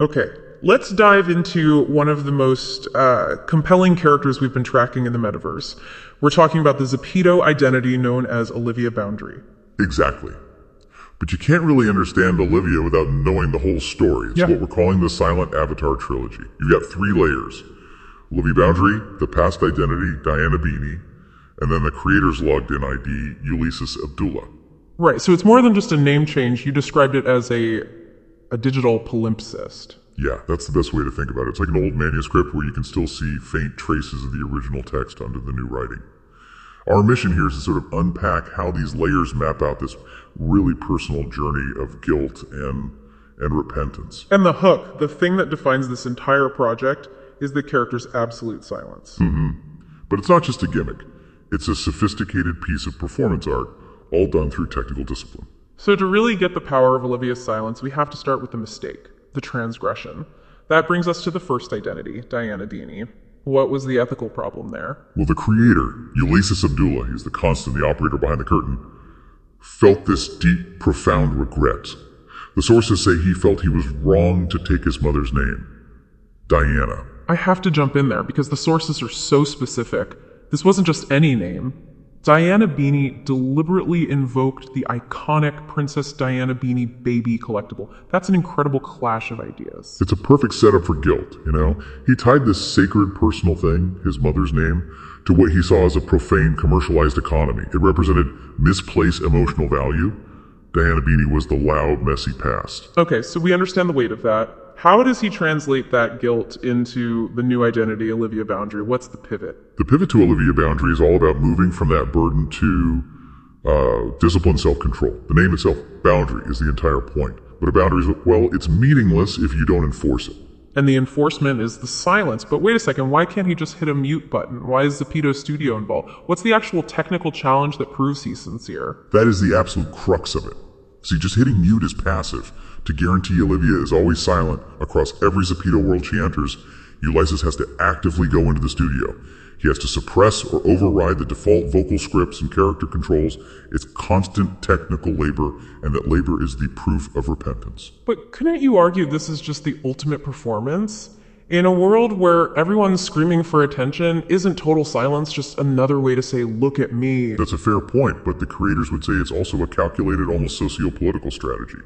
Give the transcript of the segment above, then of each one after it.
Okay, let's dive into one of the most compelling characters we've been tracking in the metaverse. We're talking about the zepeto identity known as Olivia Boundary. Exactly. But you can't really understand Olivia without knowing the whole story. It's what we're calling the Silent Avatar Trilogy. You've got three layers. Olivia Boundary, the past identity, Diana Beanie, and then the creator's logged-in ID, Ulysses Abdullah. Right, so it's more than just a name change. You described it as a digital palimpsest. Yeah, that's the best way to think about it. It's like an old manuscript where you can still see faint traces of the original text under the new writing. Our mission here is to sort of unpack how these layers map out this really personal journey of guilt and repentance. And the hook, the thing that defines this entire project, is the character's absolute silence. But it's not just a gimmick. It's a sophisticated piece of performance art, all done through technical discipline. So to really get the power of Olivia's silence, we have to start with the mistake, the transgression. That brings us to the first identity, Diana Beanie. What was the ethical problem there? Well, the creator, Ulysses Abdullah, he's the constant, the operator behind the curtain, felt this deep, profound regret. The sources say he felt he was wrong to take his mother's name, Diana. I have to jump in there because the sources are so specific. This wasn't just any name. Diana Beanie deliberately invoked the iconic Princess Diana Beanie baby collectible. That's an incredible clash of ideas. It's a perfect setup for guilt, you know? He tied this sacred personal thing, his mother's name, to what he saw as a profane commercialized economy. It represented misplaced emotional value. Diana Beanie was the loud, messy past. Okay, so we understand the weight of that. How does he translate that guilt into the new identity, Olivia Boundary? What's the pivot? The pivot to Olivia Boundary is all about moving from that burden to disciplined self-control. The name itself, Boundary, is the entire point. But a boundary is, well, it's meaningless if you don't enforce it. And the enforcement is the silence. But wait a second, why can't he just hit a mute button? Why is zepeto Studio involved? What's the actual technical challenge that proves he's sincere? That is the absolute crux of it. See, just hitting mute is passive. To guarantee Olivia is always silent across every zepeto world she enters, Ulysses has to actively go into the studio. He has to suppress or override the default vocal scripts and character controls. It's constant technical labor, and that labor is the proof of repentance. But couldn't you argue this is just the ultimate performance? In a world where everyone's screaming for attention, isn't total silence just another way to say, look at me? That's a fair point, but the creators would say it's also a calculated, almost socio-political strategy.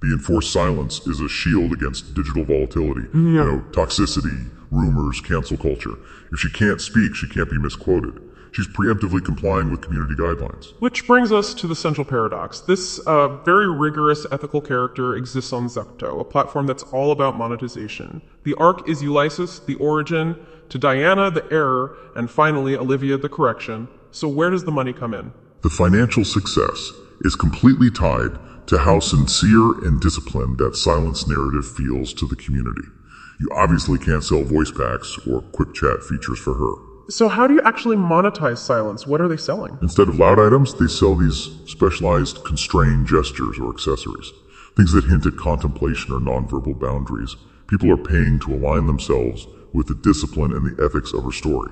The enforced silence is a shield against digital volatility, toxicity, rumors, cancel culture. If she can't speak, she can't be misquoted. She's preemptively complying with community guidelines. Which brings us to the central paradox. This very rigorous ethical character exists on zepeto, a platform that's all about monetization. The arc is Ulysses, the origin, to Diana, the error, and finally Olivia, the correction. So where does the money come in? The financial success is completely tied to how sincere and disciplined that silence narrative feels to the community. You obviously can't sell voice packs or quick chat features for her. So how do you actually monetize silence? What are they selling? Instead of loud items, they sell these specialized constrained gestures or accessories, things that hint at contemplation or nonverbal boundaries. People are paying to align themselves with the discipline and the ethics of her story.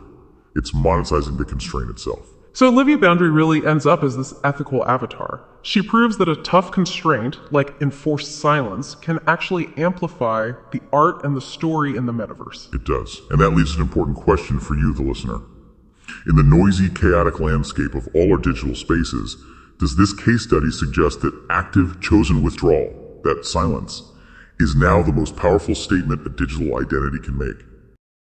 It's monetizing the constraint itself. So Olivia Boundary really ends up as this ethical avatar. She proves that a tough constraint, like enforced silence, can actually amplify the art and the story in the metaverse. It does. And that leaves an important question for you, the listener. In the noisy, chaotic landscape of all our digital spaces, does this case study suggest that active, chosen withdrawal, that silence, is now the most powerful statement a digital identity can make?